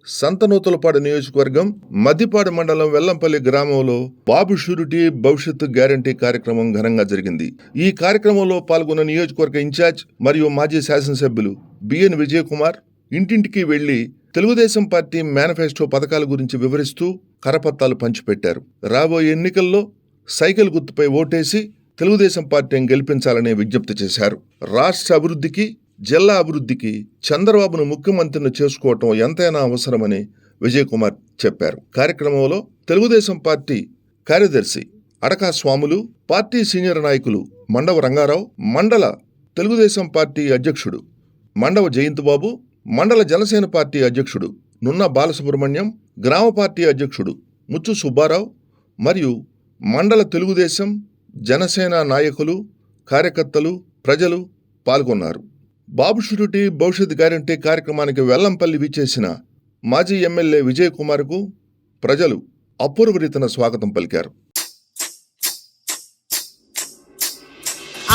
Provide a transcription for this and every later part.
సంతనూతలపాడు నియోజకవర్గం మద్దిపాడు మండలం వెల్లంపల్లి గ్రామంలో బాబు షూరిటీ భవిష్యత్తు గ్యారంటీ కార్యక్రమం ఘనంగా జరిగింది. ఈ కార్యక్రమంలో పాల్గొన్న నియోజకవర్గ ఇన్ఛార్జ్ మరియు మాజీ శాసనసభ్యులు బిఎన్ విజయకుమార్ ఇంటింటికి వెళ్లి తెలుగుదేశం పార్టీ మేనిఫెస్టో పథకాల గురించి వివరిస్తూ కరపత్రాలు పంచిపెట్టారు. రాబోయే ఎన్నికల్లో సైకిల్ గుర్తుపై ఓటేసి తెలుగుదేశం పార్టీని గెలిపించాలని విజ్ఞప్తి చేశారు. రాష్ట్ర అభివృద్ధికి, జిల్లా అభివృద్ధికి చంద్రబాబును ముఖ్యమంత్రిని చేసుకోవటం ఎంతైనా అవసరమని విజయకుమార్ చెప్పారు. కార్యక్రమంలో తెలుగుదేశం పార్టీ కార్యదర్శి అడకా స్వాములు, పార్టీ సీనియర్ నాయకులు మండవ రంగారావు, మండల తెలుగుదేశం పార్టీ అధ్యక్షుడు మండవ జయంతిబాబు, మండల జనసేన పార్టీ అధ్యక్షుడు నున్న బాలసుబ్రహ్మణ్యం, గ్రామ పార్టీ అధ్యక్షుడు ముచ్చు సుబ్బారావు మరియు మండల తెలుగుదేశం, జనసేన నాయకులు, కార్యకర్తలు, ప్రజలు పాల్గొన్నారు. బాబు షూరిటీ భవిష్యత్ గ్యారంటీ కార్యక్రమానికి వెల్లంపల్లి విచ్చేసిన మాజీ ఎమ్మెల్యే విజయకుమార్కు ప్రజలు అపూర్వరీతన స్వాగతం పలికారు.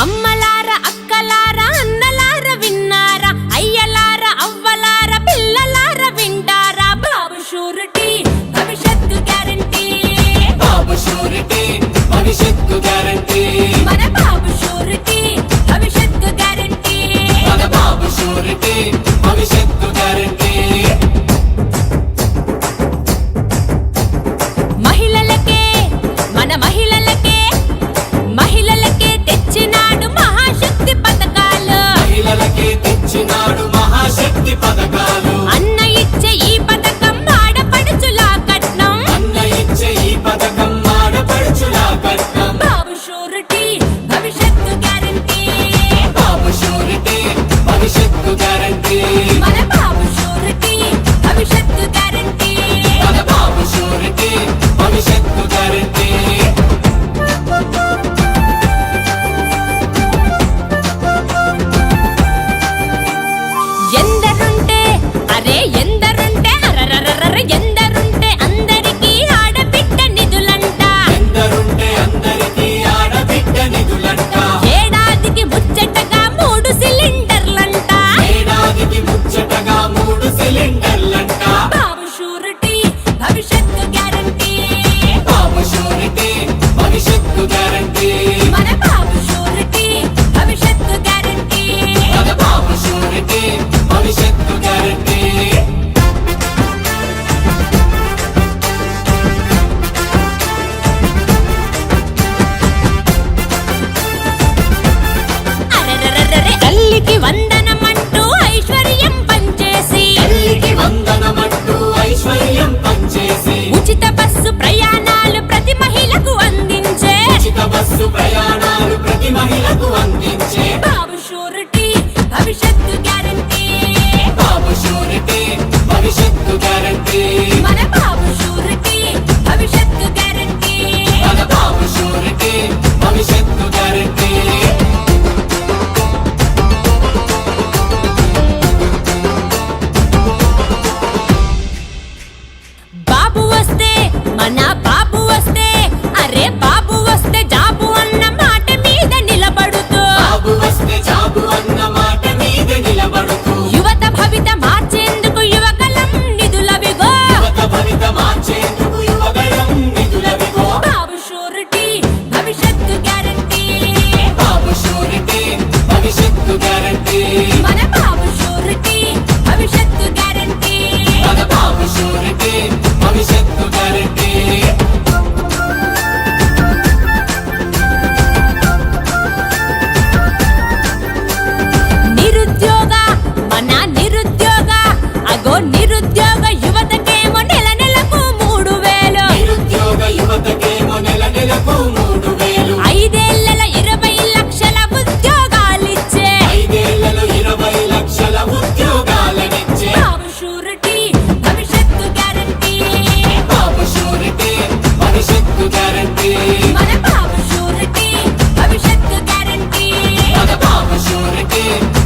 అమ్మలారా, అక్కలారా, అన్నలారా విన్నారా, అయ్యలారా, అవ్వలారా, పిల్లలారా వింటారా, బాబు షూరిటీ భవిష్యత్తు గ్యారంటీ, బాబు షూరిటీ భవిష్యత్తు గ్యారంటీ, మన బాబు షూరిటీ భవిష్యత్తు గ్యారంటీ, మన బాబు షూరిటీ భవిష్యత్తు గ్యారంటీ. మహిళలకే, మన మహిళలకే, మహిళలకే తెచ్చినాడు మహాశక్తి పథకాలు, మహిళలకే తెచ్చినాడు మహాశక్తి పథకాలు, అన్న ఇచ్చే ఈ పథకం ఆడపడుచులా కట్నం, అన్న ఇచ్చే ఈ పథకం ఆడపడుచులా కట్నం, బాబు షూరిటీ భవిష్యత్తు గ్యారంటీ, బాబు షూరిటీ భవిష్యత్తు గ్యారంటీ, మన బాబు షూరిటీ భవిష్యత్తు గ్యారంటీ, మన బాబు షూరిటీ భవిష్యత్తు గ్యారంటీ. ఎందరుంటే అరే ఎందరుంటే అరరరర ఎందరుంటే అందరికీ ఆడబిడ్డ నిధులంట, ఎందరుంటే అందరికీ ఆడబిడ్డ నిధులంట, ఏడాదికి ముచ్చటగా 3 సిలిండర్లంట, ఏడాదికి ముచ్చటగా 3 సిలిండర్లంట, బాబు షూరిటీ భవిష్యత్తు గ్యారంటీ, బాబు షూరిటీ భవిష్యత్తు గ్యారంటీ, మన బాబు షూరిటీ భవిష్యత్తు గ్యారంటీ, మన బాబు షూరిటీ భవిష్యత్తు గ్యారంటీ. అరెరెరెరె తల్లికి వందనమంటూ ఐశ్వర్యం పంచేసి, తల్లికి వందనమంటూ ఐశ్వర్యం పంచేసి, ఉచిత బస్సు ప్రయాణాలు ప్రతి మహిళకు అందించే, ఉచిత బస్సు ప్రయాణాలు ప్రతి మహిళకు అందించే, బాబు షూరిటీ భవిష్యత్తు గ్యారంటీ, బాబు షూరిటీ భవిష్యత్తు గ్యారంటీ, మన బాబు షూరిటీ భవిష్యత్తు గ్యారంటీ, మన బాబు షూరిటీ భవిష్యత్తు గ్యారంటీ. బాబు వస్తే మన బాబు వస్తే, అరే బాబు వస్తే జాబు అన్న మాట మీద నిలబడుతూ, బాబు వస్తే జాబు అన్న మాట మీద నిలబడుతూ, యువత భవిత మార్చేందుకు యువకలం నిధులవిగో, యువత భవిత మార్చేందుకు యువగళం నిధులవిగో, బాబు షూరిటీ భవిష్యత్తు గ్యారంటీ, బాబు షూరిటీ భవిష్యత్తు గ్యారంటీ, మన బాబు షూరిటీ భవిష్యత్తు గ్యారంటీ, మన బాబు షూరిటీ భవిష్యత్తు గ్యారంటీ. నిరుద్యోగ, మన నిరుద్యోగ, అగో నిరుద్యోగ యువతకేమో నెల నెలకు 3000, నిరుద్యోగ యువతకేమో నెల నెలకు 3000, 5 ఏళ్లలో 20 లక్షల ఉద్యోగాలిచ్చే, 5 ఏళ్లలో 20 లక్షల ఉద్యోగాలనిచ్చే, బాబు షూరిటీ భవిష్యత్తు గ్యారంటీ, బాబు షూరిటీ భవిష్యత్తు గ్యారంటీ, మన బాబు షూరిటీ భవిష్యత్తు గ్యారంటీ, మన బాబు షూరిటీ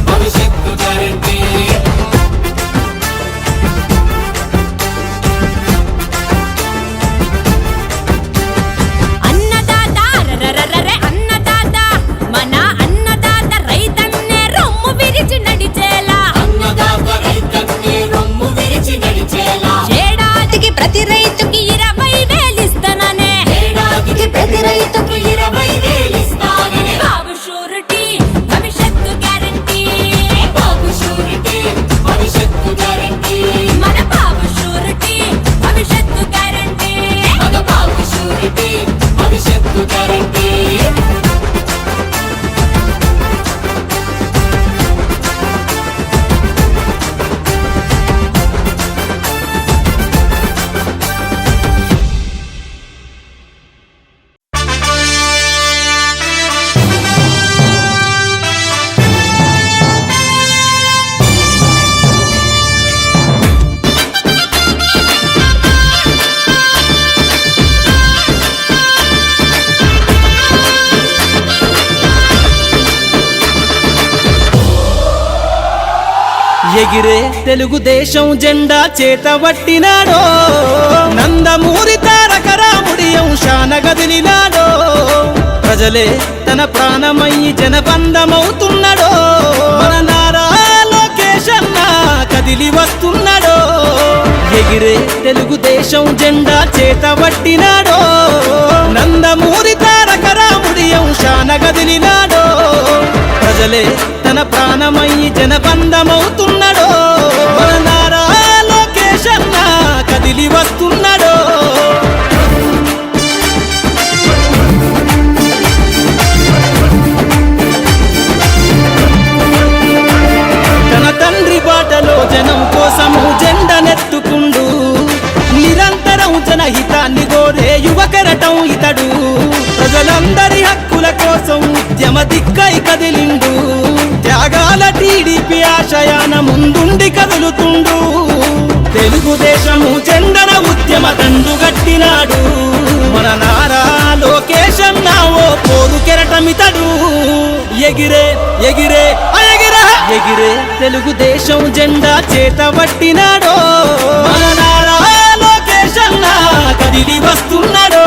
భవిష్యత్తు గ్యారంటీ. అన్నదాత అరరరరే అన్నదాత, మన అన్నదాత రైతన్నే రొమ్ము విరిచి నడిచేలా, అన్నదాత రైతన్నే రొమ్ము విరిచి నడిచేలా, ప్రతి రైతుకి 20,000 ఇస్తాననే ఏడాదికి ప్రతి రైతుకి 20,000 ఇస్తాననే బాబు షూరిటీ భవిష్యత్తు గ్యారంటీ బాబు షూరిటీ భవిష్యత్తు గ్యారంటీ మన బాబు షూరిటీ భవిష్యత్తు గ్యారంటీ మన బాబు షూరిటీ భవిష్యత్తు గ్యారంటీ ఎగిరే తెలుగుదేశం జెండా చేతబట్టినాడో నందమూరి తారక రాముడి అంశాన గదిలినాడో ప్రజలే తన ప్రాణమయ్యి జనబంధమవుతున్నాడో మన నారా లోకేష్ అన్న కదిలి వస్తున్నాడో ఎగిరే తెలుగుదేశం జెండా చేతబట్టినాడో నందమూరి తారక రాముడి అంశాన గదిలినాడో ప్రజలే తన ప్రాణమయ్యి జనబంధమవుతున్నాడో మన నారా లోకేష్ అన్న కదిలి వస్తున్నాడో తన తండ్రి బాటలో జనం కోసము జెండనెత్తుకుండు నిరంతరం జనహితాన్ని కోరే యువకరటం ఇతడు ప్రజలందరి హక్కుల కోసం ఉద్యమ దిక్కై కదిలిండు త్యాగాల టీడీపీ ఆశయాన ముందుండి కదులుతుండు తెలుగుదేశము జెండన ఉద్యమ దండుగట్టినాడు మన నారా లోకేష్ అన్న ఓ పోరు కెరటమితడు ఎగిరే ఎగిరే ఎగిరే తెలుగుదేశం జెండా చేతబట్టినాడో మన నారా లోకేష్ అన్న కదిలి వస్తున్నాడో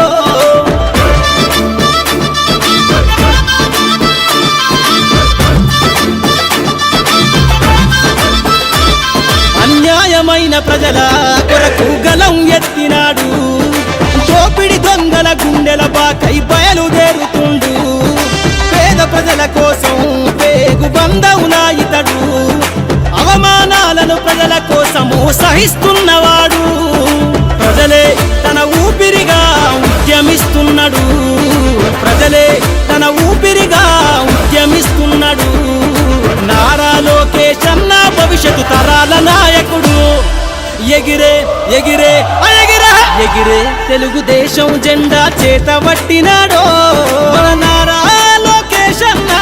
అన్యాయమైన ప్రజల కొరకు గలం ఎత్తినాడు దోపిడి దొంగల గుండెల బాకై బయలుదేరుతుండు పేద ప్రజల కోసం పేగు బంధవులా ఇతడు అవమానాలను ప్రజల కోసము సహిస్తున్నవాడు ప్రజలే తన ఊపిరిగా ఉద్యమిస్తున్నాడు ప్రజలే తన ఊపిరిగా ఉద్యమిస్తున్నాడు నారా లోకేష్ అన్న భవిష్యత్తు తరాల నాయకుడు ఎగిరే ఎగిరే ఎగిరే తెలుగుదేశం జెండా చేతబట్టినాడో మన నారా లోకేష్ అన్న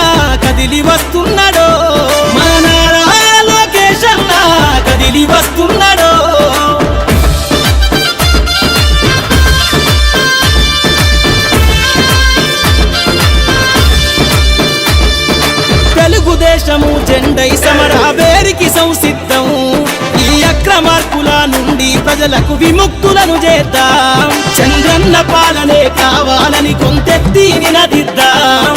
కదిలి వస్తున్నాడో మన నారా లోకేష్ అన్న కదిలి వస్తున్నాడో తెలుగుదేశము జెండై సమరావేరికి సంసిద్ధం ఈ అక్రమార్కుల నుండి ప్రజలకు విముక్తులను చేద్దాం చంద్రన్న పాలనే కావాలని కొంతెత్తి నినదిద్దాం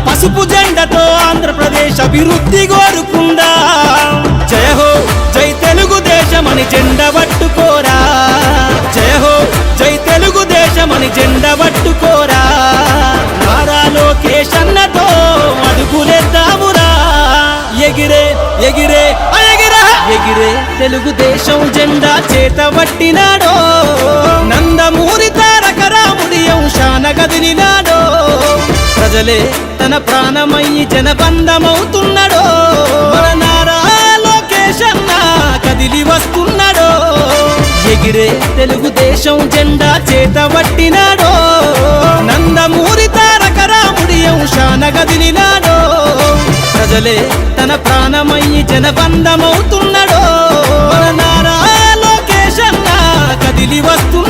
పసుపు జెండతో ఆంధ్రప్రదేశ్ అభివృద్ధి కోరుకుందాం జయ హో జై తెలుగుదేశమని జెండ పట్టుకోరా జయ హో జై తెలుగుదేశమని జెండ పట్టుకోరా నారా లోకేష్ అన్నతో అడుగులేద్దామురా ఎగిరే ఎగిరే ఎగిరే తెలుగుదేశం జెండా చేతబట్టినాడో నందమూరి తారక రాముడి అంశాన గదిలినాడో ప్రజలే తన ప్రాణమయ్యి జనబంధమవుతున్నాడో మన నారా లోకేష్ అన్న కదిలి వస్తున్నాడో ఎగిరే తెలుగుదేశం జెండా చేతబట్టినాడో నందమూరి తారక రాముడి అంశాన గదిలినాడో ప్రజలే తన ప్రాణమయ్యి జనబంధమవుతున్నాడో మన నారా లోకేష్ అన్న కదిలి వస్తున్నాడో